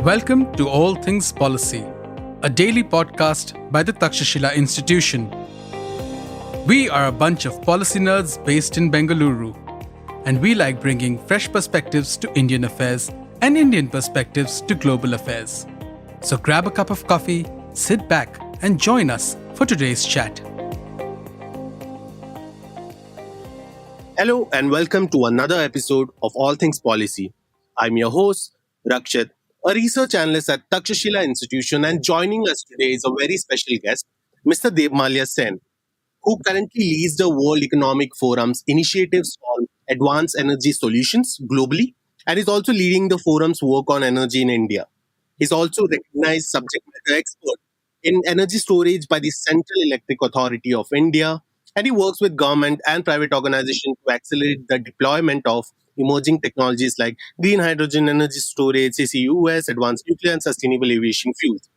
Welcome to All Things Policy, a daily podcast by the Takshashila Institution. We are a bunch of policy nerds based in Bengaluru, and we like bringing fresh perspectives to Indian affairs and Indian perspectives to global affairs. So grab a cup of coffee, sit back, and join us for today's chat. Hello and welcome to another episode of All Things Policy. I'm your host, Rakshith, a research analyst at Takshashila Institution, and joining us today is a very special guest, Mr. Debmalya Sen, who currently leads the World Economic Forum's initiatives on advanced energy solutions globally and is also leading the forum's work on energy in India. He's also recognized subject matter expert in energy storage by the Central Electric Authority of India, and he works with government and private organizations to accelerate the deployment of emerging technologies like green hydrogen energy storage, CCUS, advanced nuclear, and sustainable aviation fuels.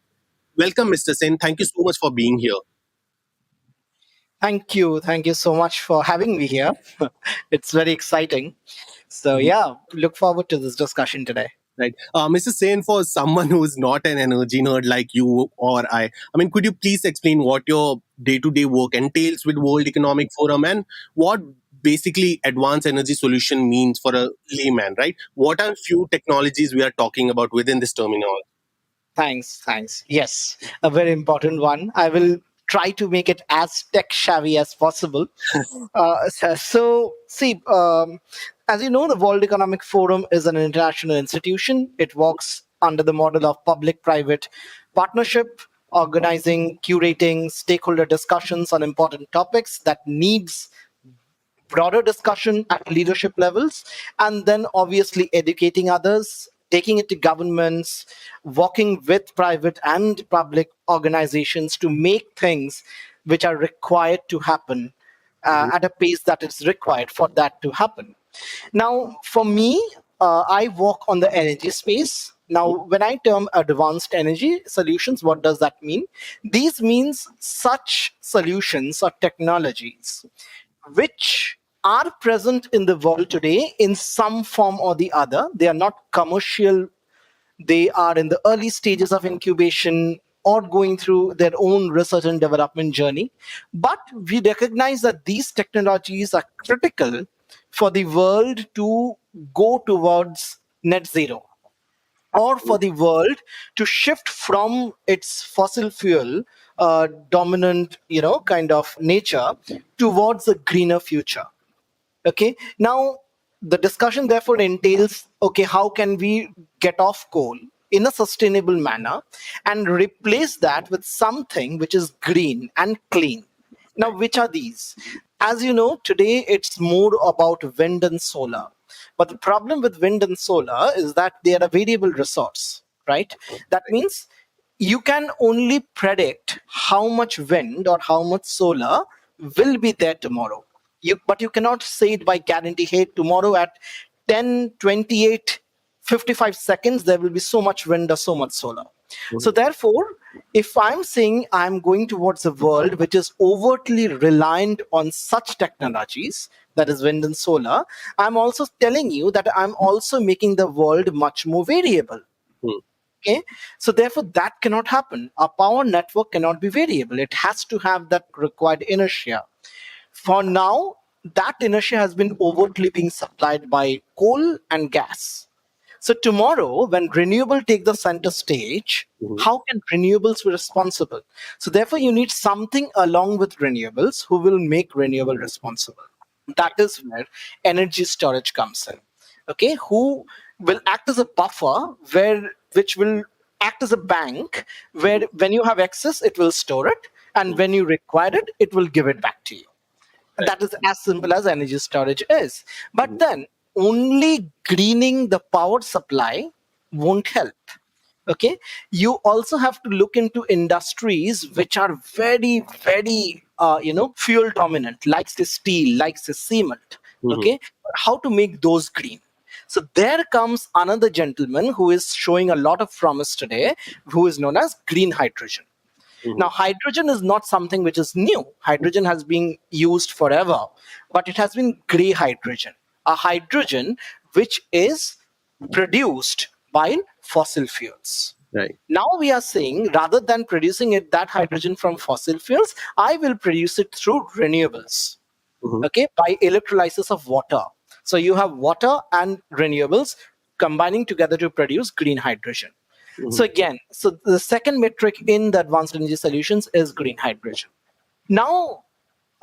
Welcome, Mr. Sen. Thank you so much for being here. Thank you. Thank you so much for having me here. It's very exciting. So look forward to this discussion today. Right. Mr. Sen, for someone who is not an energy nerd like you or I mean, could you please explain what your day-to-day work entails with World Economic Forum and what basically advanced energy solution means for a layman, right? What are few technologies we are talking about within this terminology? Thanks. Yes, a very important one. I will try to make it as tech savvy as possible. As you know, the World Economic Forum is an international institution. It works under the model of public-private partnership, organizing, curating stakeholder discussions on important topics that needs broader discussion at leadership levels, and then obviously educating others, taking it to governments, working with private and public organizations to make things which are required to happen at a pace that is required for that to happen. Now, for me, I work on the energy space. Now, when I term advanced energy solutions, what does that mean? These means such solutions or technologies which are present in the world today in some form or the other. They are not commercial. They are in the early stages of incubation or going through their own research and development journey. But we recognize that these technologies are critical for the world to go towards net zero, or for the world to shift from its fossil fuel dominant kind of nature towards a greener future. Okay, now the discussion therefore entails, okay, how can we get off coal in a sustainable manner and replace that with something which is green and clean? Now, which are these? As you know, today it's more about wind and solar. But the problem with wind and solar is that they are a variable resource, right? That means you can only predict how much wind or how much solar will be there tomorrow. But you cannot say it by guarantee, hey, tomorrow at 10:28:55 seconds, there will be so much wind or so much solar. So therefore, if I'm saying I'm going towards a world which is overtly reliant on such technologies, that is wind and solar, I'm also telling you that I'm also making the world much more variable. Okay, so therefore that cannot happen. Our power network cannot be variable. It has to have that required inertia. For now, that inertia has been overtly being supplied by coal and gas. So tomorrow, when renewable take the center stage, how can renewables be responsible? So therefore, you need something along with renewables who will make renewable responsible. That is where energy storage comes in. Okay, who will act as a buffer which will act as a bank where when you have excess, it will store it, and when you require it, it will give it back to you. That is as simple as energy storage is. But then only greening the power supply won't help. Okay, you also have to look into industries which are very, very, fuel dominant, like the steel, like the cement. Okay, how to make those green? So there comes another gentleman who is showing a lot of promise today, who is known as green hydrogen. Now, hydrogen is not something which is new. Hydrogen has been used forever, but it has been gray hydrogen, a hydrogen which is produced by fossil fuels. Right. Now we are saying rather than producing that hydrogen from fossil fuels, I will produce it through renewables. Mhm. Okay, by electrolysis of water. So you have water and renewables combining together to produce green hydrogen. So Mhm. again, so the second metric in the advanced energy solutions is green hydrogen. Now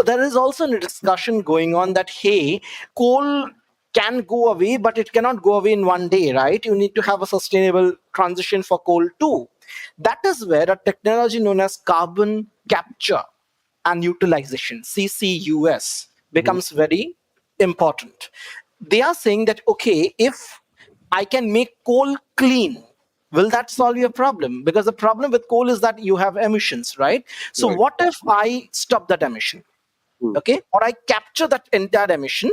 there is also a discussion going on that hey, coal can go away, but it cannot go away in one day, right? You need to have a sustainable transition for coal too. That is where a technology known as carbon capture and utilization, CCUS, Mhm. becomes very important. They are saying that okay, if I can make coal clean, will that solve your problem? Because the problem with coal is that you have emissions, right? So Right. what if I stop that emission? Mhm. Okay, or I capture that entire emission.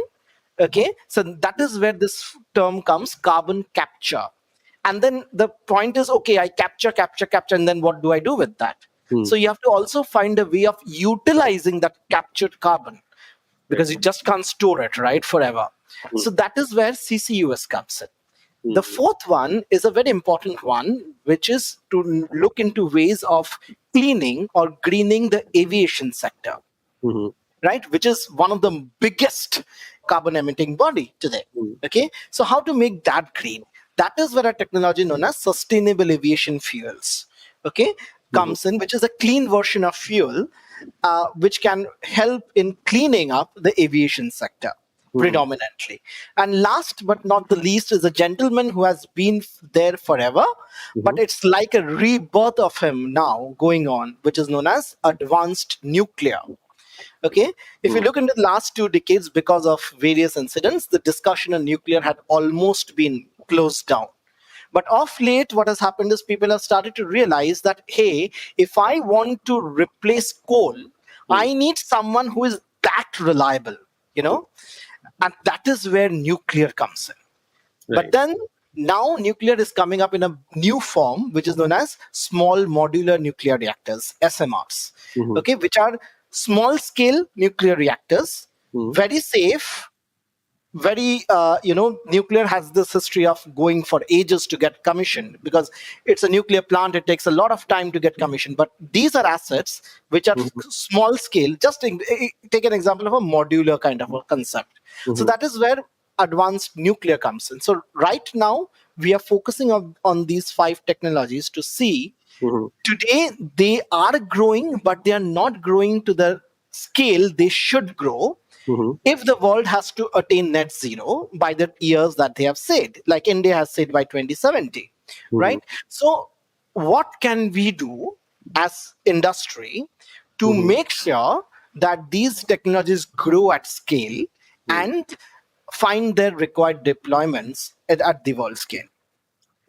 Okay, so that is where this term comes, carbon capture. And then the point is okay, I capture, and then what do I do with that? Mhm. So you have to also find a way of utilizing that captured carbon, Right. because you just can't store it right forever. Mhm. So that is where CCUS comes in. The Mhm. fourth one is a very important one, which is to look into ways of cleaning or greening the aviation sector, Mhm. right? Which is one of the biggest carbon emitting body today. Mhm. Okay, so how to make that green? That is where a technology known as sustainable aviation fuels, okay, Mhm. comes in, which is a clean version of fuel, which can help in cleaning up the aviation sector Mhm. predominantly. And last but not the least is a gentleman who has been there forever, but Mhm. it's like a rebirth of him now going on, which is known as advanced nuclear. Okay, if you Mhm. look into the last 2 decades, because of various incidents, the discussion on nuclear had almost been closed down. But of late, what has happened is people have started to realize that, hey, if I want to replace coal, Mhm. I need someone who is that reliable, you know, and that is where nuclear comes in. But Right. then now nuclear is coming up in a new form, which is known as small modular nuclear reactors, SMRs, Mhm. okay, which are small scale nuclear reactors, Mhm. very safe, very nuclear has this history of going for ages to get commissioned, because it's a nuclear plant, it takes a lot of time to get commissioned. But these are assets which are Mhm. small scale. Just take an example of a modular kind of a concept. So Mhm. that is where advanced nuclear comes in. So right now we are focusing on these five technologies to see. Mhm. Today they are growing, but they are not growing to the scale they should grow Mhm. if the world has to attain net zero by the years that they have said, like India has said by 2070, Mhm. right? So what can we do as industry to Mhm. make sure that these technologies grow at scale Mhm. and find their required deployments at the world scale?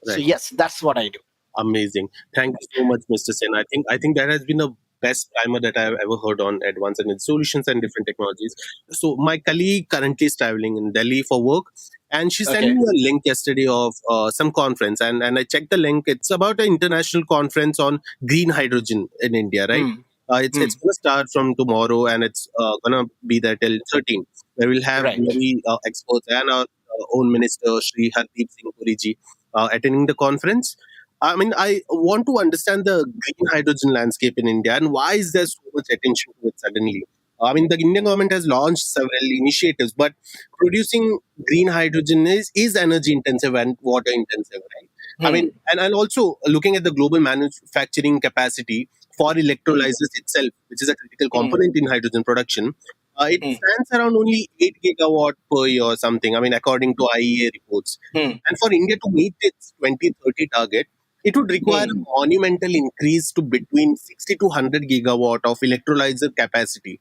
So Right. yes, that's what I do. Amazing. Thank you so much, Mr. Sen. I think that has been the best primer that I've ever heard on advanced energy solutions and different technologies. So my colleague currently is traveling in Delhi for work, and she sent Okay. me a link yesterday of some conference, and I checked the link. It's about an international conference on green hydrogen in India, right? Hmm. It's Hmm. going to start from tomorrow, and it's going to be there till 13. Where we'll have Right. many experts and our own minister, Shri Hardeep Singh Puri ji, attending the conference. I mean, I want to understand the green hydrogen landscape in India and why is there so much attention to it suddenly? I mean, the Indian government has launched several initiatives, but producing green hydrogen is energy intensive and water intensive, right? I mean, Hmm. and also looking at the global manufacturing capacity for electrolyzers itself, which is a critical Hmm. component in hydrogen production, it Hmm. stands around only 8 gigawatt per year or something. I mean, according to IEA reports. Hmm. And for India to meet its 2030 target, it would require a Hmm. monumental increase to between 60 to 100 gigawatt of electrolyzer capacity,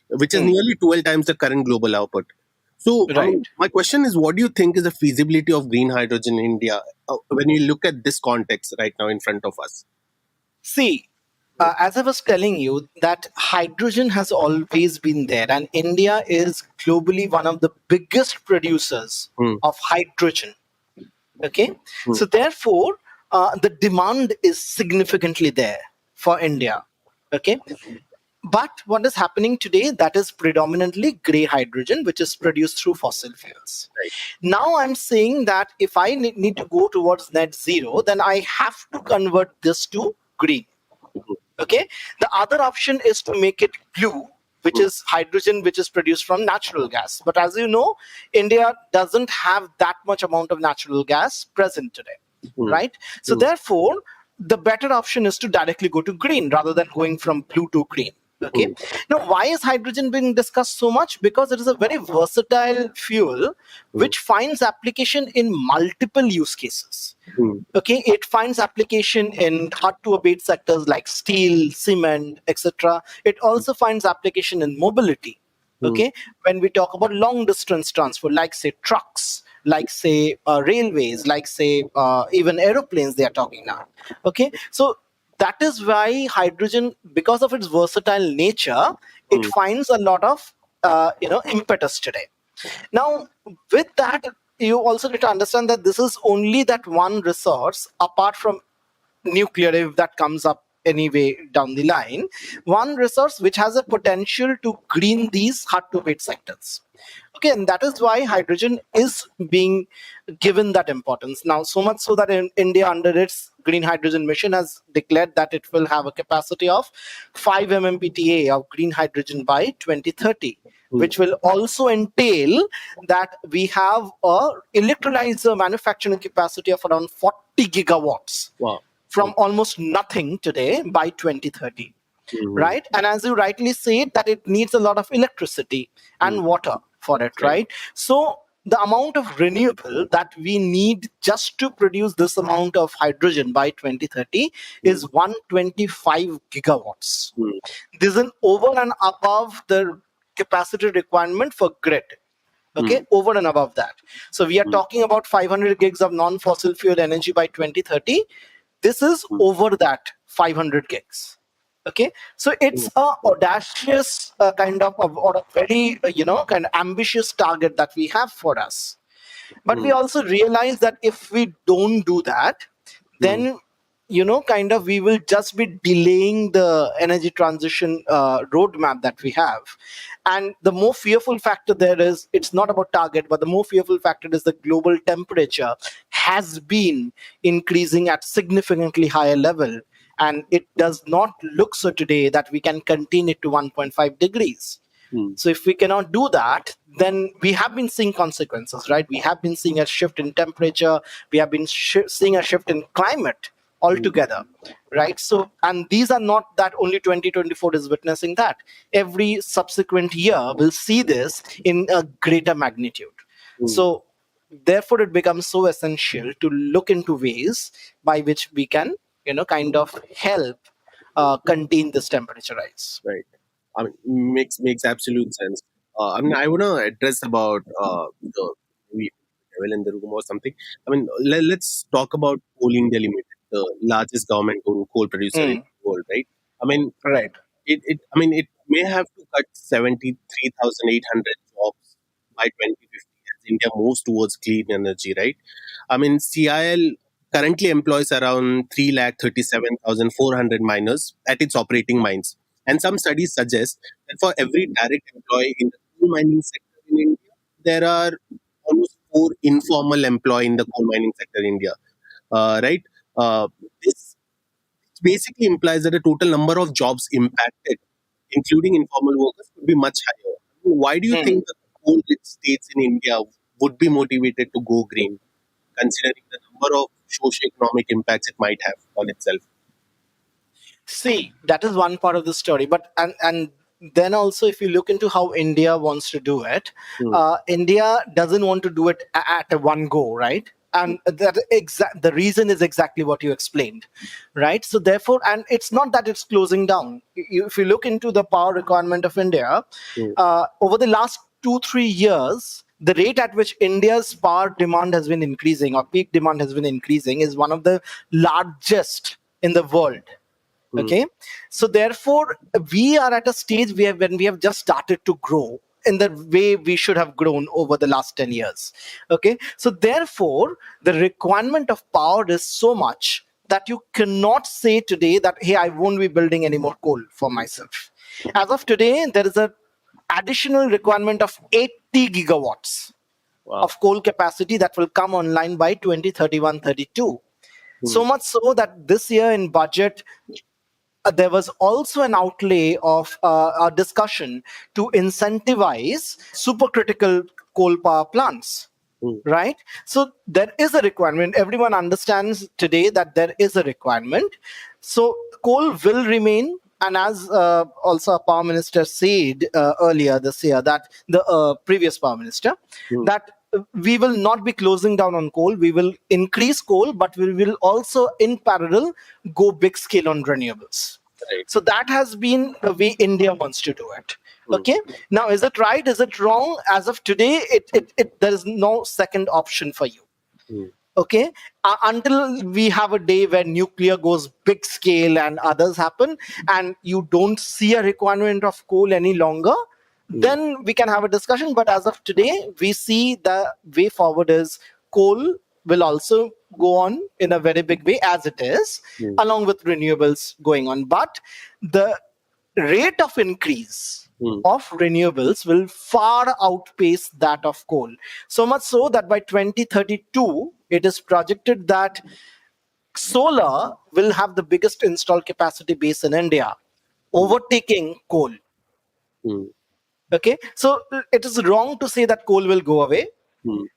which is Hmm. nearly 12 times the current global output. So, I Right. mean, my question is, what do you think is the feasibility of green hydrogen in India when you look at this context right now in front of us? See, as I was telling you, that hydrogen has always been there, and India is globally one of the biggest producers Hmm, of hydrogen. Okay, hmm, so therefore, the demand is significantly there for India. Okay, But what is happening today, that is predominantly gray hydrogen, which is produced through fossil fuels. Right. Now I'm saying that if I need to go towards net zero, then I have to convert this to green. Mhm. Okay. The other option is to make it blue, which Mhm. is hydrogen, which is produced from natural gas. But as you know, India doesn't have that much amount of natural gas present today, Mhm. right? So therefore, the better option is to directly go to green rather than going from blue to green. Okay. Mhm. Now, why is hydrogen being discussed so much? Because it is a very versatile fuel Mhm. which finds application in multiple use cases. Mhm. Okay, it finds application in hard to abate sectors like steel, cement, etc. It also finds application in mobility. Mhm. Okay, when we talk about long distance transport, like say trucks, like say railways, like say even aeroplanes, they are talking now. Okay, so that is why hydrogen, because of its versatile nature, it Mhm. finds a lot of impetus today. Now, with that, you also need to understand that this is only that one resource apart from nuclear, if that comes up anyway down the line, one resource which has a potential to green these hard to abate sectors. Okay, and that is why hydrogen is being given that importance now, so much so that in India, under its green hydrogen mission, has declared that it will have a capacity of 5 MMPTA of green hydrogen by 2030, Mhm. which will also entail that we have a electrolyzer manufacturing capacity of around 40 gigawatts Wow. from almost nothing today by 2030, Mhm. right? And as you rightly said, that it needs a lot of electricity Mhm. and water for it, Right. right? So the amount of renewable that we need just to produce this amount of hydrogen by 2030 Mhm. is 125 gigawatts. Mhm. This is over and above the capacity requirement for grid. Okay, Mhm. over and above that. So we are Mhm. talking about 500 gigs of non-fossil fuel energy by 2030. This is Mhm. over that 500 gigs. Okay, so it's a audacious kind of or a very kind of ambitious target that we have for us. But we Mhm. also realize that if we don't do that, Mhm. then kind of we will just be delaying the energy transition roadmap that we have. And the more fearful factor there is, it's not about target, but the more fearful factor is the global temperature has been increasing at significantly higher level, and it does not look so today that we can contain it to 1.5 degrees. Mhm. So if we cannot do that, then we have been seeing consequences, right? We have been seeing a shift in temperature. We have been seeing a shift in climate Mhm. altogether, right? So, and these are not that only 2024 is witnessing that. Every subsequent year will see this in a greater magnitude. Mhm. So, therefore, it becomes so essential to look into ways by which we can, kind of help contain this temperature rise. Right. I mean, makes absolute sense. I mean, I want to address about the we devil in the room or something. I mean, let's talk about Coal India Limited, the largest government coal producer in Mm, the world, right? I mean, right. it may have to cut 73,800 jobs by 2050 as India moves towards clean energy, right? I mean, CIL currently employs around 3,37,400 miners at its operating mines. And some studies suggest that for every direct employee in the coal mining sector in India, there are almost four informal employee in the coal mining sector in India, right? This basically implies that the total number of jobs impacted, including informal workers, could be much higher. Why do you Mm. think the coal-rich states in India would be motivated to go green, considering the number of socio-economic impacts it might have on itself? See, that is one part of the story, but and then also, if you look into how India wants to do it, Hmm. India doesn't want to do it at a one go, right? And the reason is exactly what you explained, right? So therefore, and it's not that it's closing down. If you look into the power requirement of India, Hmm. over the last 2-3 years, the rate at which India's power demand has been increasing, or peak demand has been increasing, is one of the largest in the world. Hmm. Okay, so therefore we are at a stage where when we have just started to grow in the way we should have grown over the last 10 years. Okay, so therefore the requirement of power is so much that you cannot say today that, hey, I won't be building any more coal for myself. As of today, there is a additional requirement of 80 gigawatts Wow. of coal capacity that will come online by 2031-32. So much so that this year in budget, there was also an outlay of a discussion to incentivize supercritical coal power plants. Right? So there is a requirement. Everyone understands today that there is a requirement. So coal will remain. And as also a power minister said earlier this year, that the previous power minister, that we will not be closing down on coal. We will increase coal, but we will also in parallel go big scale on renewables. Right. So that has been the way India wants to do it. Okay. Now, is it right? Is it wrong? As of today, there is no second option for you. Okay. Until we have a day where nuclear goes big scale and others happen, and you don't see a requirement of coal any longer, then we can have a discussion. But as of today, we see the way forward is coal will also go on in a very big way as it is, along with renewables going on. But the rate of increase of renewables will far outpace that of coal. So much so that by 2032, it is projected that solar will have the biggest installed capacity base in India, overtaking coal. Okay, so it is wrong to say that coal will go away.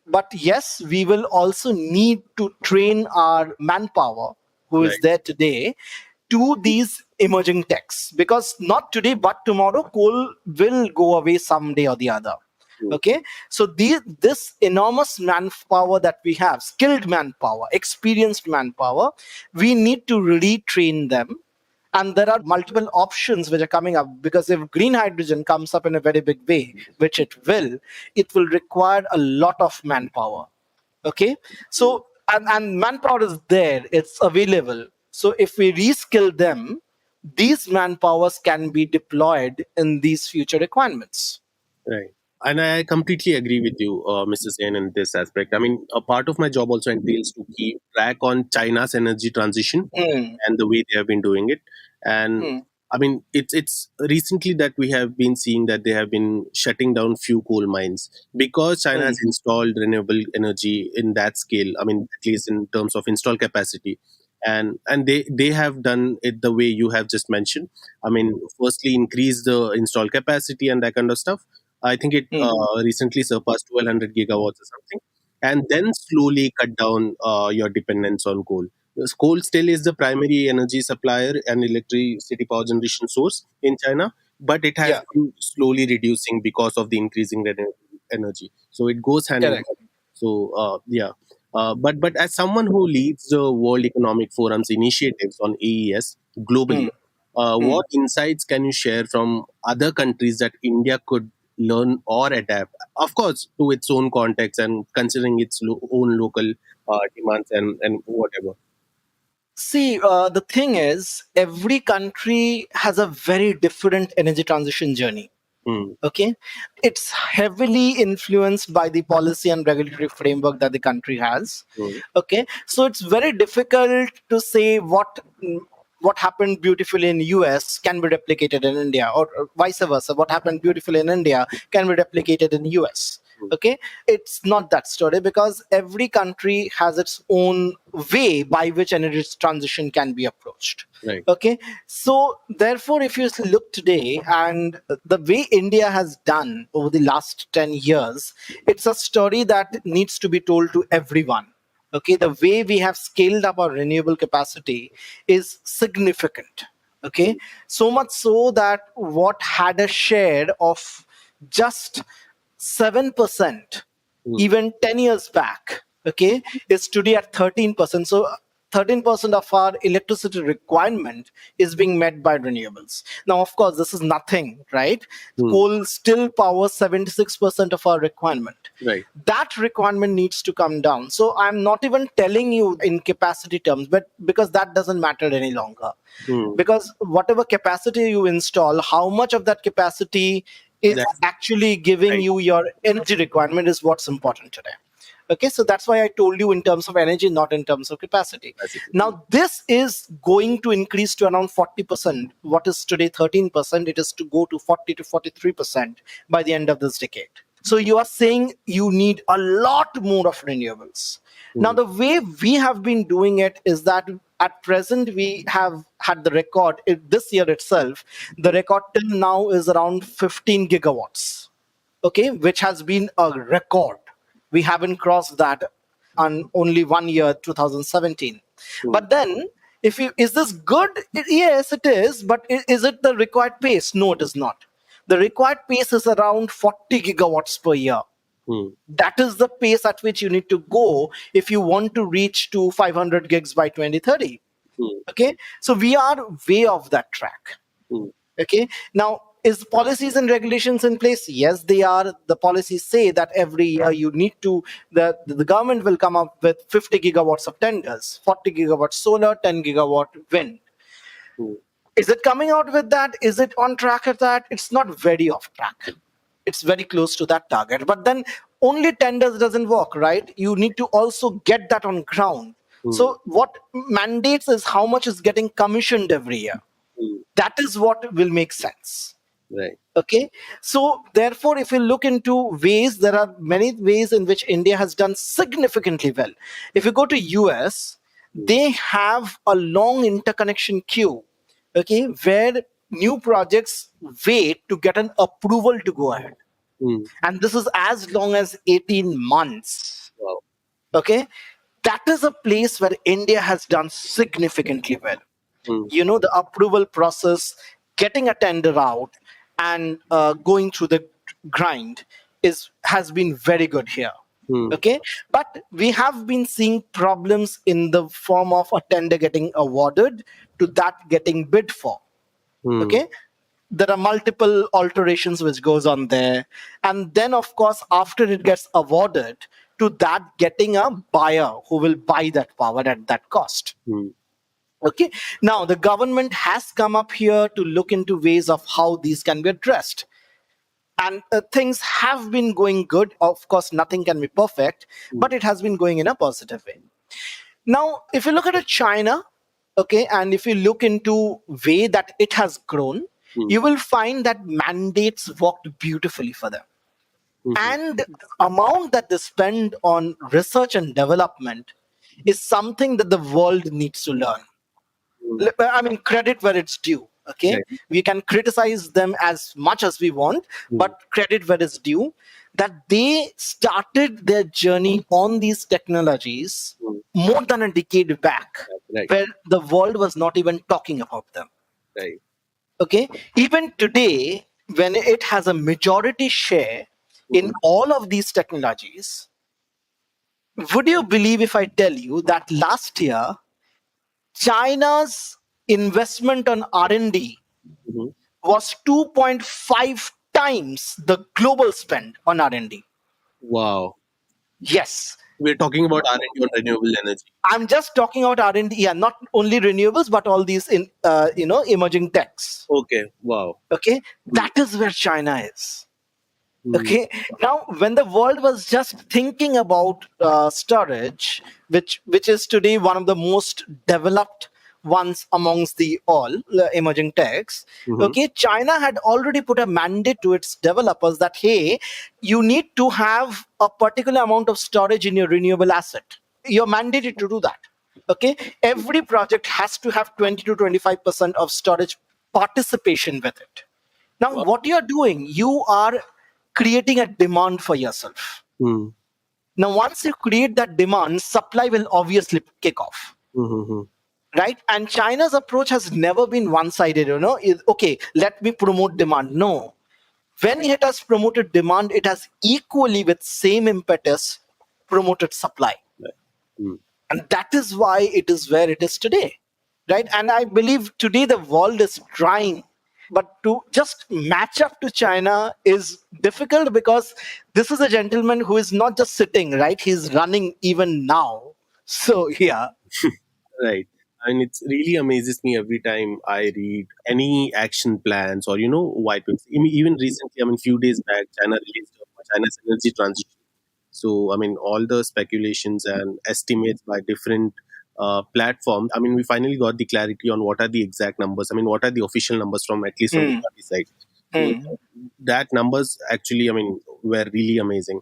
But yes, we will also need to train our manpower who is there today to these emerging techs, because not today but tomorrow coal will go away someday or the other. Okay, so this enormous manpower that we have, skilled manpower, experienced manpower, we need to retrain them. And there are multiple options which are coming up, because if green hydrogen comes up in a very big way, which it will require a lot of manpower. Okay, so and manpower is there, it's available. So if we reskill them, these manpowers can be deployed in these future requirements. Right. And I completely agree with you, Mrs. N, in this aspect. I mean, a part of my job also entails to keep track on China's energy transition and the way they have been doing it. And I mean, it's recently that we have been seeing that they have been shutting down few coal mines because China has installed renewable energy in that scale. I mean, at least in terms of install capacity. And they have done it the way you have just mentioned. I mean, firstly increase the install capacity and that kind of stuff. I think it recently surpassed 1200 gigawatts or something, and then slowly cut down your dependence on coal. Coal still is the primary energy supplier and electricity power generation source in China, but it has been slowly reducing because of the increasing energy. So it goes hand in hand. So but as someone who leads the World Economic Forum's initiatives on AES globally, what insights can you share from other countries that India could learn or adapt, of course, to its own context and considering its own local demands and whatever? See, the thing is, every country has a very different energy transition journey. Okay, it's heavily influenced by the policy and regulatory framework that the country has. Okay, so it's very difficult to say what happened beautifully in US can be replicated in India, or vice versa. What happened beautifully in India can be replicated in US. Okay, it's not that story, because every country has its own way by which energy transition can be approached. Right. Okay, so therefore, if you look today and the way India has done over the last 10 years, it's a story that needs to be told to everyone. Okay, the way we have scaled up our renewable capacity is significant. Okay, so much so that what had a share of just 7% even 10 years back, okay, is today at 13%. So 13% of our electricity requirement is being met by renewables. Now, of course, this is nothing, right? Coal still powers 76% of our requirement. Right. That requirement needs to come down. So I'm not even telling you in capacity terms, but because that doesn't matter any longer. Because whatever capacity you install, how much of that capacity is actually giving you your energy requirement is what's important today. Okay, so that's why I told you in terms of energy, not in terms of capacity. Capacity. Now, this is going to increase to around 40%. What is today 13%, it is to go to 40 to 43% by the end of this decade. So you are saying you need a lot more of renewables. Now, the way we have been doing it is that at present we have had the record this year itself. The record till now is around 15 gigawatts, okay, which has been a record. We haven't crossed that on only 1 year, 2017. But then, if you is this good? Yes, it is. But is it the required pace? No, it is not. The required pace is around 40 gigawatts per year. Hmm. That is the pace at which you need to go if you want to reach to 500 gigs by 2030. Hmm. Okay, so we are way off that track. Hmm. Okay, now is policies and regulations in place? Yes, they are. The policies say that every year you need to, the government will come up with 50 gigawatts of tenders, 40 gigawatts solar, 10 gigawatt wind. Hmm. Is it coming out with that? Is it on track at that? It's not very off track. It's very close to that target. But then only tenders doesn't work, right? You need to also get that on ground. So what mandates is how much is getting commissioned every year. Hmm. That is what will make sense. Right. Okay, so therefore, if you look into ways, there are many ways in which India has done significantly well. If you go to US, they have a long interconnection queue, okay, where new projects wait to get an approval to go ahead. Hmm. And this is as long as 18 months. Wow. Okay, that is a place where India has done significantly well. Hmm. The approval process, getting a tender out, and going through the grind has been very good here. Hmm. Okay, but we have been seeing problems in the form of a tender getting awarded to that getting bid for. Hmm. Okay, there are multiple alterations which goes on there, and then of course after it gets awarded, to that getting a buyer who will buy that power at that cost. Hmm. Okay, now the government has come up here to look into ways of how these can be addressed. And things have been going good. Of course, nothing can be perfect, but it has been going in a positive way. Now, if you look at China, okay, and if you look into way that it has grown, you will find that mandates worked beautifully for them. And the amount that they spend on research and development is something that the world needs to learn. I mean, credit where it's due. Okay, Right. we can criticize them as much as we want, but credit where it's due. That they started their journey on these technologies more than a decade back, Right. where the world was not even talking about them. Right. Okay, even today, when it has a majority share in all of these technologies, would you believe if I tell you that last year China's investment on R&D Mhm. was 2.5 times the global spend on R&D. Wow. Yes. We're talking about R&D on renewable energy. I'm just talking about R&D, yeah, not only renewables, but all these emerging techs. Okay. Wow. Okay, that is where China is. Hmm. Okay, now when the world was just thinking about storage, which is today one of the most developed ones amongst the all emerging techs, okay, China had already put a mandate to its developers that hey, you need to have a particular amount of storage in your renewable asset. You're mandated to do that. Okay, every project has to have 20 to 25% of storage participation with it. Now, what you're doing, you are creating a demand for yourself. Hmm. Now, once you create that demand, supply will obviously kick off. Hmm. Right? And China's approach has never been one sided, okay, let me promote demand. No. When it has promoted demand, it has equally, with same impetus, promoted supply. Right. Hmm. And that is why it is where it is today. Right? And I believe today the world is trying, but to just match up to China is difficult because this is a gentleman who is not just sitting, right? He's running even now. So, yeah. Right. And it really amazes me every time I read any action plans or, white papers. Even recently, I mean, few days back, China released China's energy transition. So, I mean, all the speculations and estimates by different platforms. I mean, we finally got the clarity on what are the exact numbers. I mean, what are the official numbers from, at least from the Hmm. party side. So Hmm. that numbers actually, I mean, were really amazing.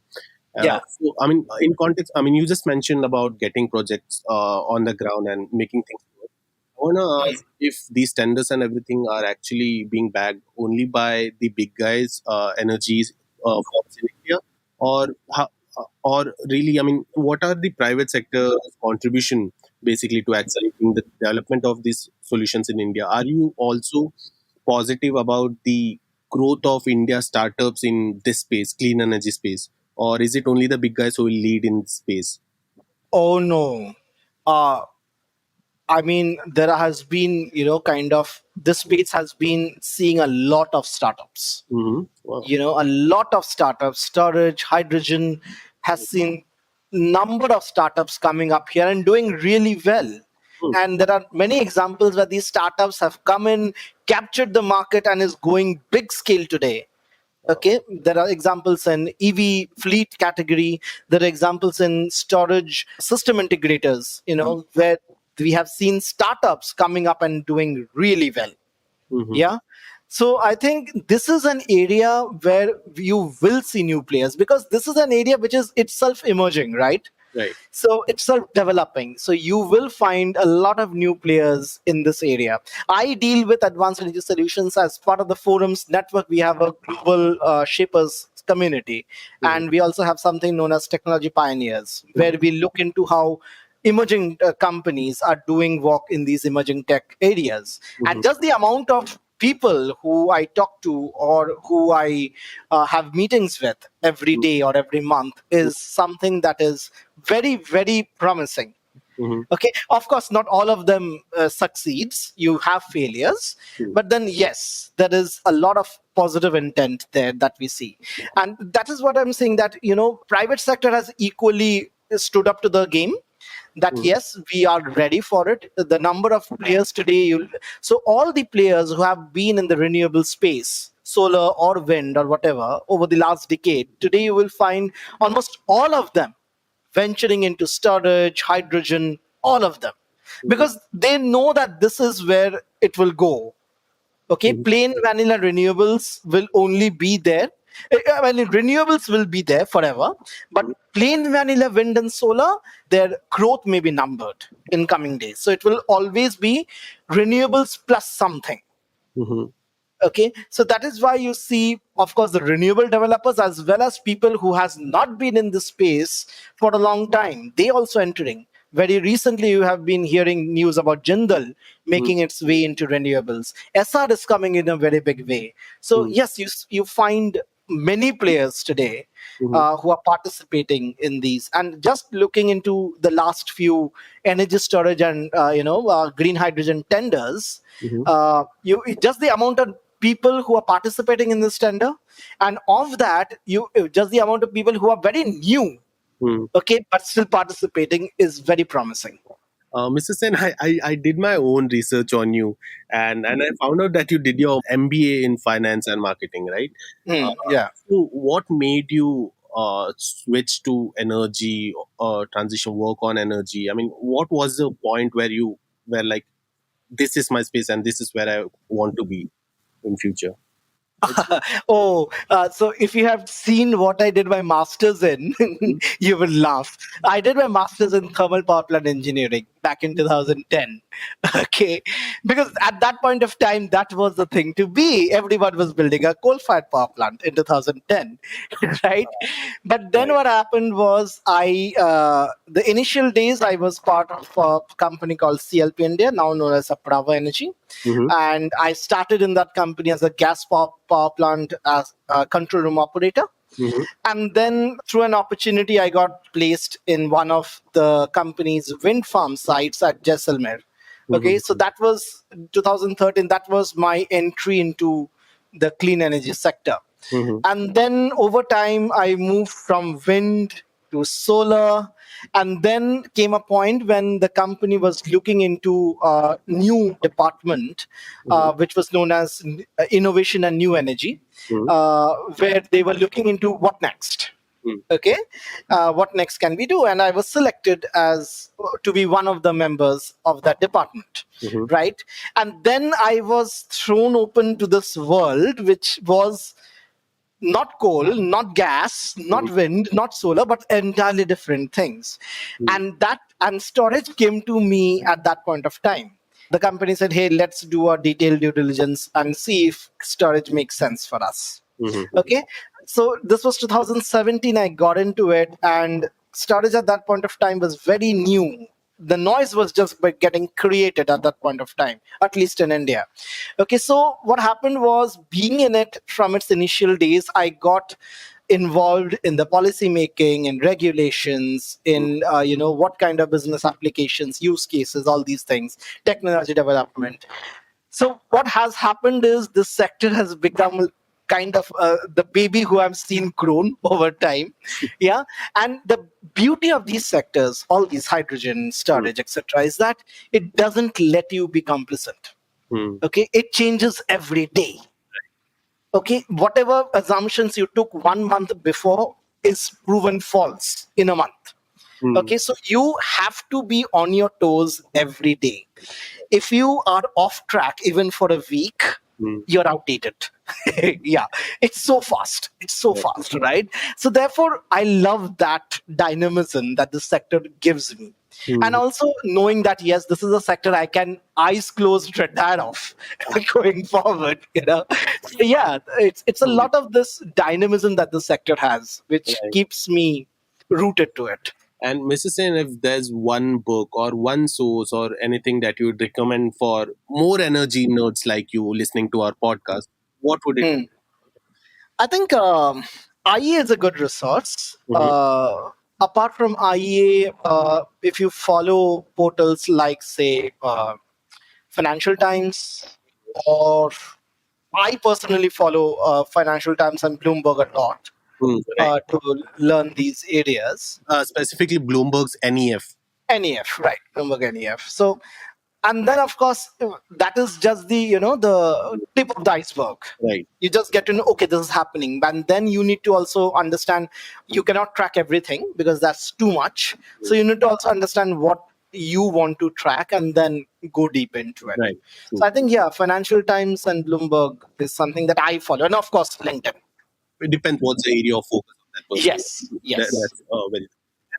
Yeah. So, I mean, in context, I mean, you just mentioned about getting projects on the ground and making things work. I want to ask if these tenders and everything are actually being bagged only by the big guys, energies firms in India, or or really, I mean, what are the private sector's contribution basically to accelerating the development of these solutions in India? Are you also positive about the growth of India startups in this space, clean energy space, or is it only the big guys who will lead in this space? Oh no. Uh, I mean, there has been, kind of this space has been seeing a lot of startups. Mm-hmm. Wow. A lot of startups, storage, hydrogen has seen number of startups coming up here and doing really well. And there are many examples where these startups have come in, captured the market, and is going big scale today. Okay, there are examples in EV fleet category. There are examples in storage system integrators, where we have seen startups coming up and doing really well. Mm-hmm. Yeah. So I think this is an area where you will see new players, because this is an area which is itself emerging, right? Right. So it's self developing. So you will find a lot of new players in this area. I deal with advanced energy solutions as part of the forums network. We have a global shapers community, Mm-hmm. and we also have something known as technology pioneers, where we look into how emerging companies are doing work in these emerging tech areas. Mm-hmm. And just the amount of people who I talk to or who I have meetings with every day or every month is something that is very, very promising. Mm-hmm. Okay, of course, not all of them succeeds. You have failures, but then yes, there is a lot of positive intent there that we see, and that is what I'm saying. That private sector has equally stood up to the game, that Mm-hmm. yes, we are ready for it. The number of players today, so all the players who have been in the renewable space, solar or wind or whatever, over the last decade, today you will find almost all of them venturing into storage, hydrogen, all of them, because they know that this is where it will go. Okay, Mm-hmm. plain vanilla renewables will only be there. I mean, renewables will be there forever, but plain vanilla wind and solar, their growth may be numbered in coming days. So it will always be renewables plus something. Mm-hmm. Okay, so that is why you see, of course, the renewable developers as well as people who has not been in this space for a long time, they also entering. Very recently you have been hearing news about Jindal making its way into renewables. SR is coming in a very big way. So Mm-hmm. yes, you find many players today Mm-hmm. who are participating in these. And just looking into the last few energy storage and green hydrogen tenders, Mm-hmm. you just the amount of people who are participating in this tender, and of that, you just the amount of people who are very new, Mm-hmm. okay, but still participating is very promising. Mr. Sen, I did my own research on you, and I found out that you did your MBA in finance and marketing, right? Yeah. So, what made you switch to energy, transition work on energy? I mean, what was the point where you were like, this is my space and this is where I want to be in future? Oh, so if you have seen what I did my master's in, you will laugh. I did my master's in thermal power plant engineering back in 2010. Okay, because at that point of time, that was the thing to be. Everyone was building a coal-fired power plant in 2010, right? But then Right. what happened was, the initial days I was part of a company called CLP India, now known as Bravo Energy, Mm-hmm. and I started in that company as a gas power plant as a control room operator. Mm-hmm. And then through an opportunity, I got placed in one of the company's wind farm sites at Jaisalmer. Okay, so Mm-hmm. that was 2013. That was my entry into the clean energy sector. Mm-hmm. And then over time, I moved from wind to solar. And then came a point when the company was looking into a new department, which was known as innovation and new energy, Mm-hmm. where they were looking into what next. Hmm. Okay, what next can we do? And I was selected as to be one of the members of that department, Mhm. right? And then I was thrown open to this world, which was not coal, not gas, not wind, not solar, but entirely different things. And storage came to me at that point of time. The company said, hey, let's do a detailed due diligence and see if storage makes sense for us. Mhm. Okay, so this was 2017. I got into it, and storage at that point of time was very new. The noise was just by getting created at that point of time, at least in India. Okay, so what happened was, being in it from its initial days, I got involved in the policy making and regulations, in what kind of business applications, use cases, all these things, technology development. So what has happened is this sector has become kind of the baby who I've seen grown over time. Yeah. And the beauty of these sectors, all these hydrogen, storage, etc., is that it doesn't let you be complacent. Hmm. Okay. It changes every day. Okay. Whatever assumptions you took 1 month before is proven false in a month. Hmm. Okay. So you have to be on your toes every day. If you are off track even for a week, Hmm. you're outdated. Yeah, it's so fast. It's so fast, right? So therefore, I love that dynamism that the sector gives me. And also knowing that, yes, this is a sector I can eyes closed retire off going forward, So yeah, it's a lot of this dynamism that the sector has, which Right. keeps me rooted to it. And Mrs. Sen, if there's one book or one source or anything that you would recommend for more energy nerds like you listening to our podcast, what would it Hmm. I think IE is a good resource. be? Mhm. Apart from IEA, if you follow portals like, say, Financial Times, or I personally follow Financial Times and Bloomberg a lot Right. to learn these areas. Specifically, Bloomberg's NEF. NEF, right? Bloomberg NEF. So, and then of course that is just the the tip of the iceberg. Right. You just get to know, okay, this is happening, and then you need to also understand you cannot track everything because that's too much. So you need to also understand what you want to track and then go deep into it. Right. So I think, yeah, Financial Times and Bloomberg is something that I follow, and of course LinkedIn. It depends what's the area of focus of that person. Yes, yes. That's very.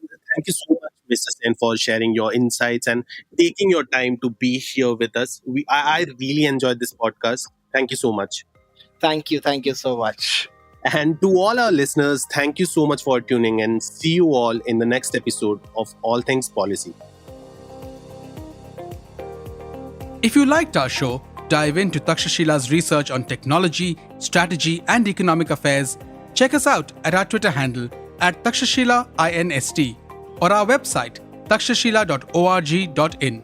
And thank you so much, Mr. Sen, for sharing your insights and taking your time to be here with us. I really enjoyed this podcast. Thank you so much. Thank you so much. And to all our listeners, thank you so much for tuning in. See you all in the next episode of All Things Policy. If you liked our show, dive into Takshashila's research on technology, strategy, and economic affairs. Check us out at our Twitter handle at Takshashila INST or our website takshashila.org.in.